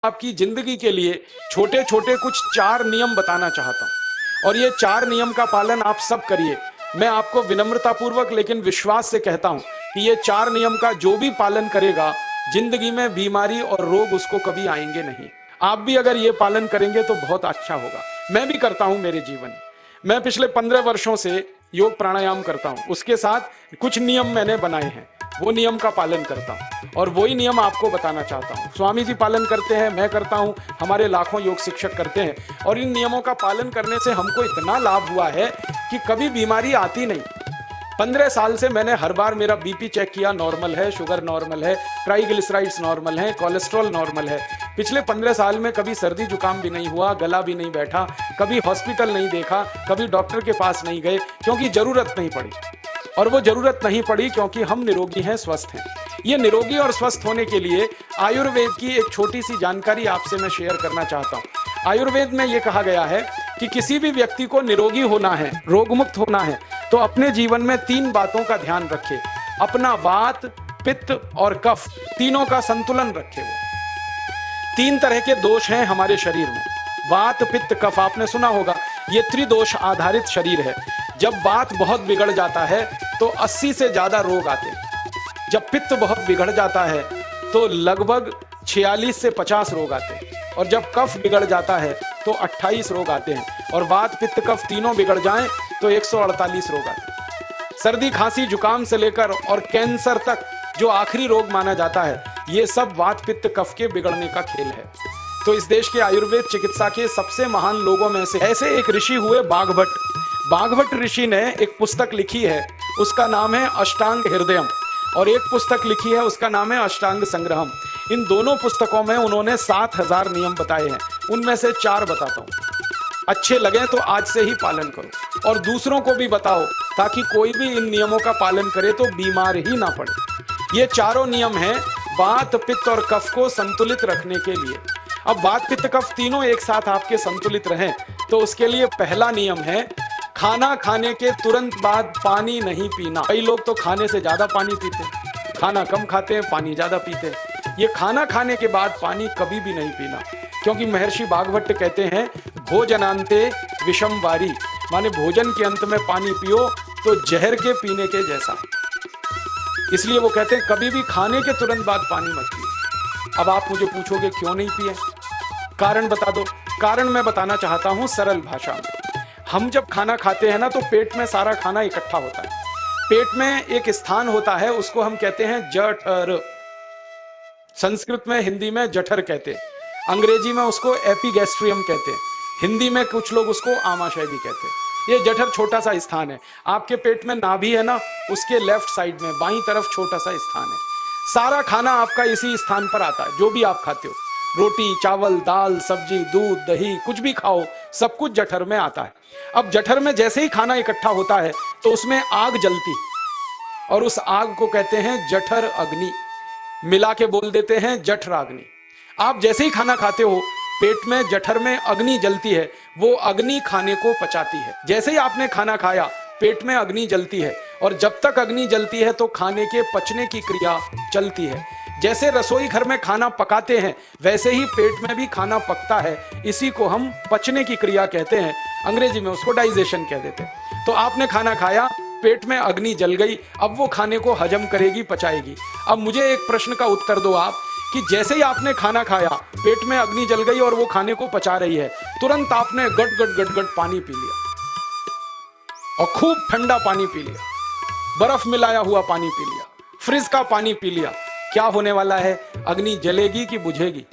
आपकी जिंदगी के लिए छोटे छोटे कुछ 4 नियम बताना चाहता हूं और ये 4 नियम का पालन आप सब करिए। मैं आपको विनम्रतापूर्वक लेकिन विश्वास से कहता हूं कि ये 4 नियम का जो भी पालन करेगा, जिंदगी में बीमारी और रोग उसको कभी आएंगे नहीं। आप भी अगर ये पालन करेंगे तो बहुत अच्छा होगा। मैं भी करता हूं मेरे जीवन में। मैं पिछले 15 वर्षों से योग प्राणायाम करता हूं, उसके साथ कुछ नियम मैंने बनाए हैं, वो नियम का पालन करता हूं और वही नियम आपको बताना चाहता हूं। स्वामी जी पालन करते हैं, मैं करता हूं, हमारे लाखों योग शिक्षक करते हैं और इन नियमों का पालन करने से हमको इतना लाभ हुआ है कि कभी बीमारी आती नहीं। 15 साल से मैंने हर बार मेरा बीपी चेक किया, नॉर्मल है, शुगर नॉर्मल है, ट्राइग्लिसराइड्स नॉर्मल है, कोलेस्ट्रॉल नॉर्मल है। पिछले 15 साल में कभी सर्दी जुकाम भी नहीं हुआ, गला भी नहीं बैठा, कभी हॉस्पिटल नहीं देखा, कभी डॉक्टर के पास नहीं गए, क्योंकि जरूरत नहीं पड़ी। और वो जरूरत नहीं पड़ी क्योंकि हम निरोगी हैं, स्वस्थ हैं। ये निरोगी और स्वस्थ होने के लिए आयुर्वेद की एक छोटी सी जानकारी आपसे मैं शेयर करना चाहता हूँ। आयुर्वेद में ये कहा गया है कि किसी भी व्यक्ति को निरोगी होना है, रोग मुक्त होना है, तो अपने जीवन में 3 बातों का ध्यान रखे। अपना वात, पित्त और कफ, तीनों का संतुलन रखे। वो 3 तरह के दोष हैं हमारे शरीर में, वात, पित्त, कफ। आपने सुना होगा, ये त्रिदोष आधारित शरीर है। जब वात बहुत बिगड़ जाता है तो 80 से ज्यादा रोग आते हैं। जब पित्त बहुत बिगड़ जाता है तो लगभग 46 से 50 रोग आते हैं और जब कफ बिगड़ जाता है तो 28 रोग आते हैं और वात, पित्त, कफ तीनों बिगड़ जाएं तो 148 रोग आते हैं। सर्दी, खांसी, जुकाम से लेकर और कैंसर तक जो आखिरी रोग माना जाता है, ये सब वात, पित्त, कफ के बिगड़ने का खेल है। तो इस देश के आयुर्वेद चिकित्सा के सबसे महान लोगों में से ऐसे एक ऋषि हुए बाघभट्ट। बाघभट्ट ऋषि ने एक पुस्तक लिखी है, उसका नाम है अष्टांग हृदयम, और एक पुस्तक लिखी है उसका नाम है अष्टांग संग्रहम। इन दोनों पुस्तकों में उन्होंने 7000 नियम बताए हैं, उनमें से 4 बताता हूं। अच्छे लगे तो आज से ही पालन करो और दूसरों को भी बताओ, ताकि कोई भी इन नियमों का पालन करे तो बीमार ही ना पड़े। ये चारों नियम हैं वात, पित्त और कफ को संतुलित रखने के लिए। अब वात, पित्त, कफ तीनों एक साथ आपके संतुलित रहें तो उसके लिए पहला नियम है खाना खाने के तुरंत बाद पानी नहीं पीना। कई लोग तो खाने से ज्यादा पानी पीते हैं, खाना कम खाते हैं, पानी ज्यादा पीते हैं। ये खाना खाने के बाद पानी कभी भी नहीं पीना, क्योंकि महर्षि बाघभट्ट कहते हैं भोजनांते विषम वारी, माने भोजन के अंत में पानी पियो तो जहर के पीने के जैसा। इसलिए वो कहते हैं कभी भी खाने के तुरंत बाद पानी मत पियो। अब आप मुझे पूछोगे क्यों नहीं पिए, कारण बता दो। कारण मैं बताना चाहता हूं सरल भाषा में। हम जब खाना खाते हैं ना तो पेट में सारा खाना इकट्ठा होता है। पेट में एक स्थान होता है, उसको हम कहते हैं जठर। संस्कृत में, हिंदी में जठर कहते हैं, अंग्रेजी में उसको एपिगैस्ट्रियम कहते हैं, हिंदी में कुछ लोग उसको आमाशय भी कहते हैं। ये जठर छोटा सा स्थान है। आपके पेट में नाभि है ना, उसके लेफ्ट साइड में बाईं तरफ छोटा सा स्थान है। सारा खाना आपका इसी स्थान पर आता है। जो भी आप खाते हो, रोटी, चावल, दाल, सब्जी, दूध, दही, कुछ भी खाओ, सब कुछ जठर में आता है। अब जठर में जैसे ही खाना इकट्ठा होता है तो उसमें आग जलती और उस आग को कहते हैं जठर अग्नि। मिला के बोल देते हैं जठराग्नि। आप जैसे ही खाना खाते हो, पेट में जठर में अग्नि जलती है, वो अग्नि खाने को पचाती है। जैसे ही आपने खाना खाया, पेट में अग्नि जलती है और जब तक अग्नि जलती है तो खाने के पचने की क्रिया चलती है। जैसे रसोई घर में खाना पकाते हैं, वैसे ही पेट में भी खाना पकता है। इसी को हम पचने की क्रिया कहते हैं, अंग्रेजी में उसको डाइजेशन कह देते हैं। तो आपने खाना खाया, पेट में अग्नि जल गई, अब वो खाने को हजम करेगी, पचाएगी। अब मुझे एक प्रश्न का उत्तर दो आप, कि जैसे ही आपने खाना खाया, पेट में अग्नि जल गई और वो खाने को पचा रही है, तुरंत आपने गट गट गट गट पानी पी लिया और खूब ठंडा पानी पी लिया, बर्फ मिलाया हुआ पानी पी लिया, फ्रिज का पानी पी लिया। क्या होने वाला है? अग्नि जलेगी कि बुझेगी?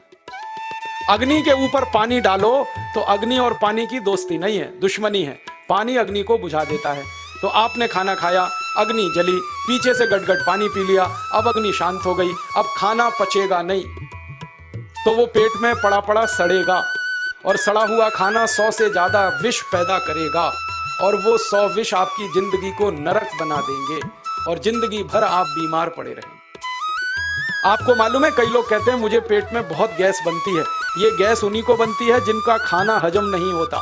अग्नि के ऊपर पानी डालो तो अग्नि और पानी की दोस्ती नहीं है, दुश्मनी है। पानी अग्नि को बुझा देता है। तो आपने खाना खाया, अग्नि जली, पीछे से गटगट पानी पी लिया, अब अग्नि शांत हो गई, अब खाना पचेगा नहीं, तो वो पेट में पड़ा पड़ा सड़ेगा और सड़ा हुआ खाना 100 से ज्यादा विष पैदा करेगा और वो 100 विष आपकी जिंदगी को नरक बना देंगे और जिंदगी भर आप बीमार पड़े रहेंगे। आपको मालूम है, कई लोग कहते हैं मुझे पेट में बहुत गैस बनती है। ये गैस उन्हीं को बनती है जिनका खाना हजम नहीं होता।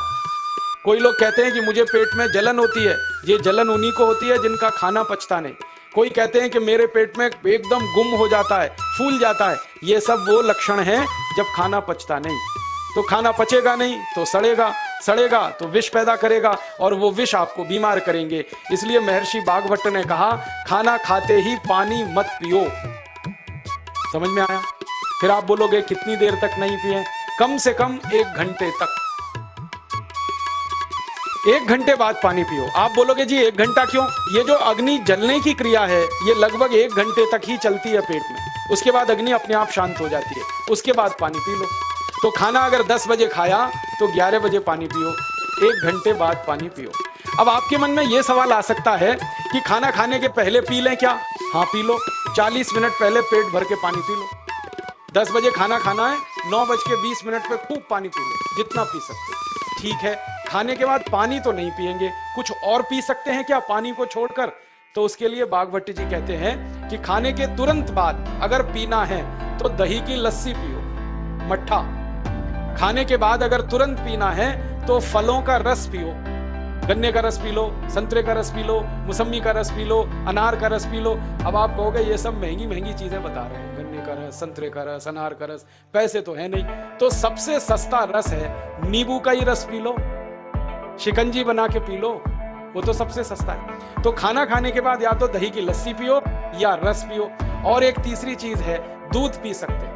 कोई लोग कहते हैं कि मुझे पेट में जलन होती है, ये जलन उन्हीं को होती है जिनका खाना पचता नहीं। कोई कहते हैं कि मेरे पेट में एकदम गुम हो जाता है, फूल जाता है, ये सब वो लक्षण हैं जब खाना पचता नहीं। तो खाना पचेगा नहीं तो सड़ेगा, सड़ेगा तो विष पैदा करेगा और वो विष आपको बीमार करेंगे। इसलिए महर्षि बागभट्ट ने कहा, खाना खाते ही पानी मत पियो। समझ में आया? फिर आप बोलोगे कितनी देर तक नहीं पिए? कम से कम 1 घंटे तक। 1 घंटे बाद पानी पियो। आप बोलोगे जी 1 घंटा क्यों? ये जो अग्नि जलने की क्रिया है ये लगभग 1 घंटे तक ही चलती है पेट में, उसके बाद अग्नि अपने आप शांत हो जाती है, उसके बाद पानी पी लो। तो खाना अगर 10 बजे खाया तो 11 बजे पानी पियो, 1 घंटे बाद पानी पियो। अब आपके मन में यह सवाल आ सकता है कि खाना खाने के पहले पी लें क्या? हाँ पी लो, 40 मिनट पहले पेट भर के पानी पी लो। 10 बजे खाना खाना है, 9:20 पे खूब पानी पी लो, जितना पी सकते। ठीक है, खाने के बाद पानी तो नहीं पिएंगे, कुछ और पी सकते हैं क्या पानी को छोड़कर? तो उसके लिए बागभट्ट जी कहते हैं कि खाने के तुरंत बाद अगर पीना है तो दही की लस्सी पियो, मट्ठा। खाने के बाद अगर तुरंत पीना है तो फलों का रस पियो, गन्ने का रस पी लो, संतरे का रस पी लो, मौसम्मी का रस पी लो, अनार का रस पी लो। अब आप कहोगे ये सब महंगी महंगी चीजें बता रहे हैं, गन्ने का रस, संतरे का रस, अनार का रस, पैसे तो है नहीं। तो सबसे सस्ता रस है नींबू का ही रस पी लो, शिकंजी बना के पी लो, वो तो सबसे सस्ता है। तो खाना खाने के बाद या तो दही की लस्सी पियो या रस पियो। और एक तीसरी चीज है, दूध पी सकते हैं।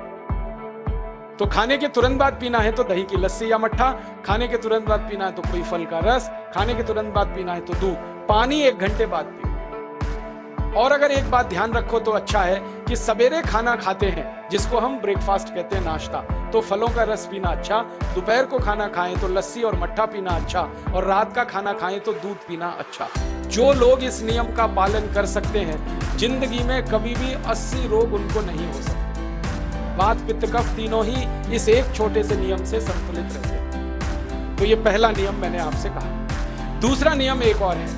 तो खाने के तुरंत बाद पीना है तो दही की लस्सी या मट्ठा, खाने के तुरंत बाद पीना है तो कोई फल का रस, खाने के तुरंत बाद पीना है तो दूध। पानी 1 घंटे बाद पियो। और अगर एक बात ध्यान रखो तो अच्छा है कि सवेरे खाना खाते हैं जिसको हम ब्रेकफास्ट कहते हैं, नाश्ता, तो फलों का रस पीना अच्छा, दोपहर को खाना खाएं तो लस्सी और मट्ठा पीना अच्छा, और रात का खाना खाएं तो दूध पीना अच्छा। जो लोग इस नियम का पालन कर सकते हैं जिंदगी में कभी भी 80 रोग उनको नहीं हो सकते। वात पित्त कफ तीनों ही इस एक छोटे से नियम से संतुलित रहते हैं। तो ये पहला नियम मैंने आपसे कहा। दूसरा नियम एक और है,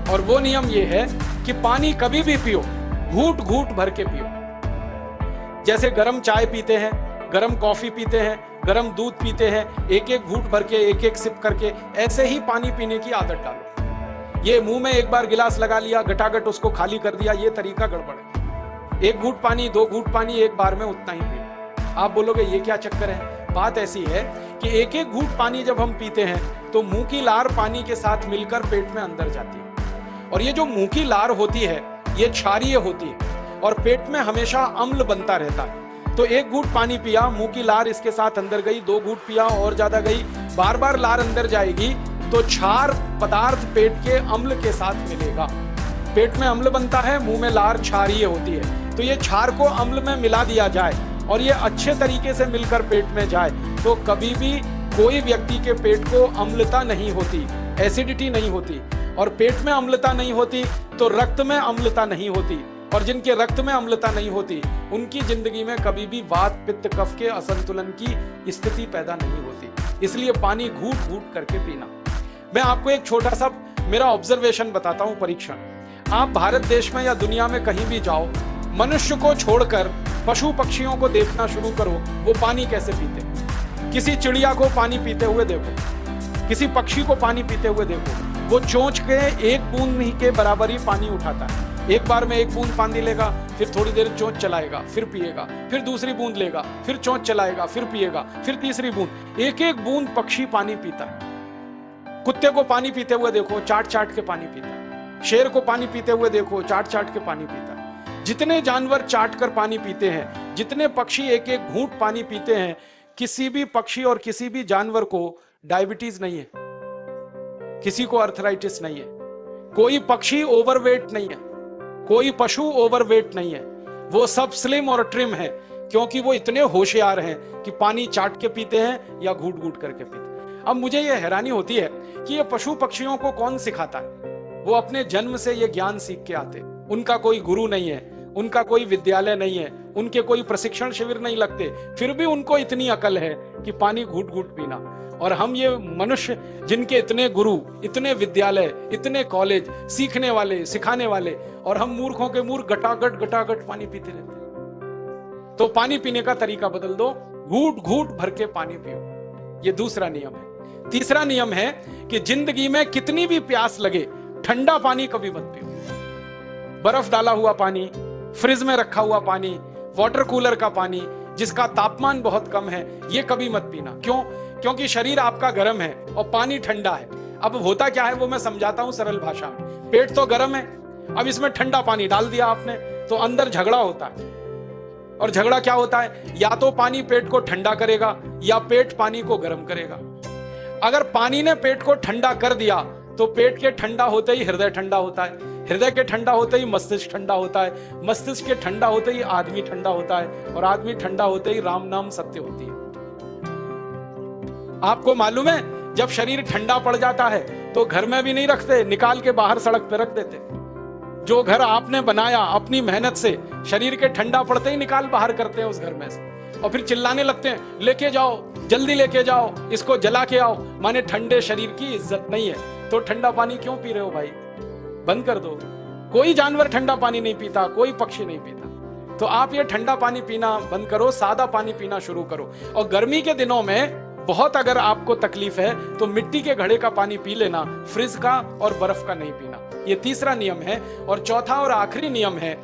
और वो नियम ये है कि पानी कभी भी पियो, घूट घूट भर के पियो। जैसे गरम चाय पीते हैं, गरम कॉफी पीते हैं, गरम दूध पीते हैं, एक एक घूट भर के, एक एक सिप करके, ऐसे ही पानी पीने की आदत डालो। ये मुंह में एक बार गिलास लगा लिया, गटागट उसको खाली कर दिया, ये तरीका गड़बड़ है। 1 घूट पानी, 2 घूट पानी एक बार में उतना ही पियो। आप बोलोगे ये क्या चक्कर है? बात ऐसी है कि एक एक घूट पानी जब हम पीते हैं तो मुंह की लार पानी के साथ मिलकर पेट में अंदर जाती है, और ये जो मुंह की लार होती है ये क्षारीय होती है और पेट में हमेशा अम्ल बनता रहता है। तो 1 घूट पानी पिया, मुंह की लार इसके साथ अंदर गई, 2 घूट पिया और ज्यादा गई, बार बार लार अंदर जाएगी तो क्षार पदार्थ पेट के अम्ल के साथ मिलेगा। पेट में अम्ल बनता है, मुंह में लार क्षारीय होती है। तो ये क्षार को अम्ल में मिला दिया जाए और ये अच्छे तरीके से मिलकर पेट में जाए तो कभी भी कोई व्यक्ति के पेट को अम्लता नहीं होती, एसिडिटी नहीं होती। और पेट में अम्लता नहीं होती तो रक्त में अम्लता नहीं होती, और जिनके रक्त में अम्लता नहीं होती उनकी जिंदगी में कभी भी वात पित्त कफ के असंतुलन की स्थिति पैदा नहीं होती। इसलिए पानी घूट घूट करके पीना। मैं आपको एक छोटा सा मेरा ऑब्जर्वेशन बताता हूं, परीक्षण। आप भारत देश में या दुनिया में कहीं भी जाओ, मनुष्य को छोड़कर पशु पक्षियों को देखना शुरू करो, वो पानी कैसे पीते। किसी चिड़िया को पानी पीते हुए देखो, किसी पक्षी को पानी पीते हुए देखो, वो चोंच के 1 बूंद ही के बराबर ही पानी उठाता है। एक बार में 1 बूंद पानी लेगा, फिर थोड़ी देर चोंच चलाएगा, फिर पिएगा, फिर दूसरी बूंद लेगा, फिर चोंच चलाएगा, फिर पिएगा, फिर तीसरी बूंद। एक एक बूंद पक्षी पानी पीता है। कुत्ते को पानी पीते हुए देखो, चाट चाट के पानी पीता है। शेर को पानी पीते हुए देखो, चाट चाट के पानी पीता है। जितने जानवर चाट कर पानी पीते हैं, जितने पक्षी एक एक घूंट पानी पीते हैं, किसी भी पक्षी और किसी भी जानवर को डायबिटीज नहीं है, किसी को अर्थराइटिस नहीं है, कोई पक्षी ओवरवेट नहीं है, कोई पशु ओवरवेट नहीं है। वो सब स्लिम और ट्रिम है, क्योंकि वो इतने होशियार हैं कि पानी चाट के पीते हैं या घूट घूट करके पीते हैं। अब मुझे ये हैरानी होती है कि ये पशु पक्षियों को कौन सिखाता है? वो अपने जन्म से ये ज्ञान सीख के आते, उनका कोई गुरु नहीं है, उनका कोई विद्यालय नहीं है, उनके कोई प्रशिक्षण शिविर नहीं लगते, फिर भी उनको इतनी अकल है कि पानी घूट घूट पीना। और हम ये मनुष्य जिनके इतने गुरु, इतने विद्यालय, इतने कॉलेज, सीखने वाले, सिखाने वाले, और हम मूर्खों के मूर्ख गटागट गटागट पानी पीते रहते। तो पानी पीने का तरीका बदल दो, घूट घूट भर के पानी पियो। ये दूसरा नियम है। तीसरा नियम है कि जिंदगी में कितनी भी प्यास लगे, ठंडा पानी कभी मत पियो। बर्फ डाला हुआ पानी, फ्रिज में रखा हुआ पानी, वाटर कूलर का पानी जिसका तापमान बहुत कम है, ये कभी मत पीना। क्यों? क्योंकि शरीर आपका गर्म है और पानी ठंडा है। अब होता क्या है वो मैं समझाता हूं सरल भाषा में। पेट तो गर्म है, अब इसमें ठंडा पानी डाल दिया आपने तो अंदर झगड़ा होता है। और झगड़ा क्या होता है? या तो पानी पेट को ठंडा करेगा या पेट पानी को गर्म करेगा। अगर पानी ने पेट को ठंडा कर दिया तो पेट के ठंडा होते ही हृदय ठंडा होता है, हृदय के ठंडा होते ही मस्तिष्क ठंडा होता है, मस्तिष्क के ठंडा होते ही आदमी ठंडा होता है, और आदमी ठंडा होते ही राम नाम सत्य होती है। आपको मालूम है जब शरीर ठंडा पड़ जाता है तो घर में भी नहीं रखते, निकाल के बाहर सड़क पे रख देते। जो घर आपने बनाया अपनी मेहनत से, शरीर के ठंडा पड़ते ही निकाल बाहर करते हैं उस घर में से, और फिर चिल्लाने लगते हैं, लेके जाओ, जल्दी लेके जाओ, इसको जला के आओ। माने ठंडे शरीर की इज्जत नहीं है। तो ठंडा पानी क्यों पी रहे हो भाई? बंद कर दो। कोई जानवर ठंडा पानी नहीं पीता, कोई पक्षी नहीं पीता। तो आप ये ठंडा पानी पीना बंद करो, सादा पानी पीना शुरू करो। और गर्मी के दिनों में बहुत अगर आपको तकलीफ है तो मिट्टी के घड़े का पानी पी लेना, फ्रिज का और बर्फ का नहीं पीना। ये तीसरा नियम है। और चौथा और आखिरी नियम है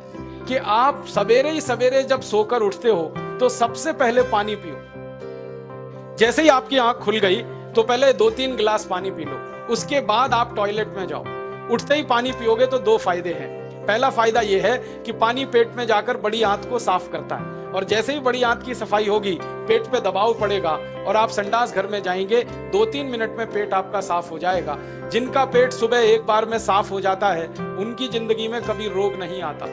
कि आप सवेरे ही सवेरे जब सोकर उठते हो तो सबसे पहले पानी पियो। जैसे ही आपकी आंख खुल गई तो पहले 2-3 गिलास पानी पी लो, उसके बाद आप टॉयलेट में जाओ। उठते ही पानी पियोगे तो 2 फायदे हैं। पहला फायदा यह है कि पानी पेट में जाकर बड़ी आंत को साफ करता है, और जैसे ही बड़ी आंत की सफाई होगी पेट पे दबाव पड़ेगा और आप संडास घर में जाएंगे, 2-3 मिनट में पेट आपका साफ हो जाएगा। जिनका पेट सुबह एक बार में साफ हो जाता है उनकी जिंदगी में कभी रोग नहीं आता।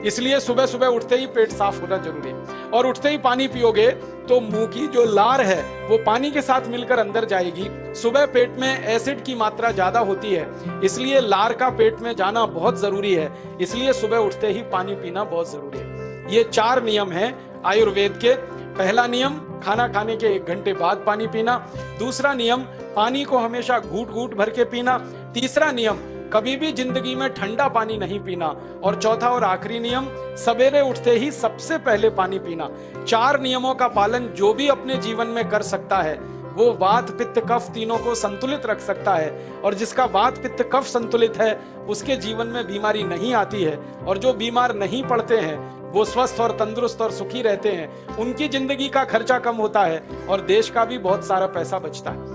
इसलिए सुबह सुबह उठते ही पेट साफ होना जरूरी है। और उठते ही पानी पियोगे तो मुंह की जो लार है वो पानी के साथ मिलकर अंदर जाएगी। सुबह पेट में एसिड की मात्रा ज्यादा होती है, इसलिए लार का पेट में जाना बहुत जरूरी है। इसलिए सुबह उठते ही पानी पीना बहुत जरूरी है। ये 4 नियम हैं आयुर्वेद के। पहला नियम, खाना खाने के 1 घंटे बाद पानी पीना। दूसरा नियम, पानी को हमेशा घूट घूट भर के पीना। तीसरा नियम, कभी भी जिंदगी में ठंडा पानी नहीं पीना। और चौथा और आखिरी नियम, सवेरे उठते ही सबसे पहले पानी पीना। 4 नियमों का पालन जो भी अपने जीवन में कर सकता है वो वात पित्त कफ तीनों को संतुलित रख सकता है। और जिसका वात पित्त कफ संतुलित है उसके जीवन में बीमारी नहीं आती है। और जो बीमार नहीं पड़ते हैं वो स्वस्थ और तंदुरुस्त और सुखी रहते हैं। उनकी जिंदगी का खर्चा कम होता है और देश का भी बहुत सारा पैसा बचता है।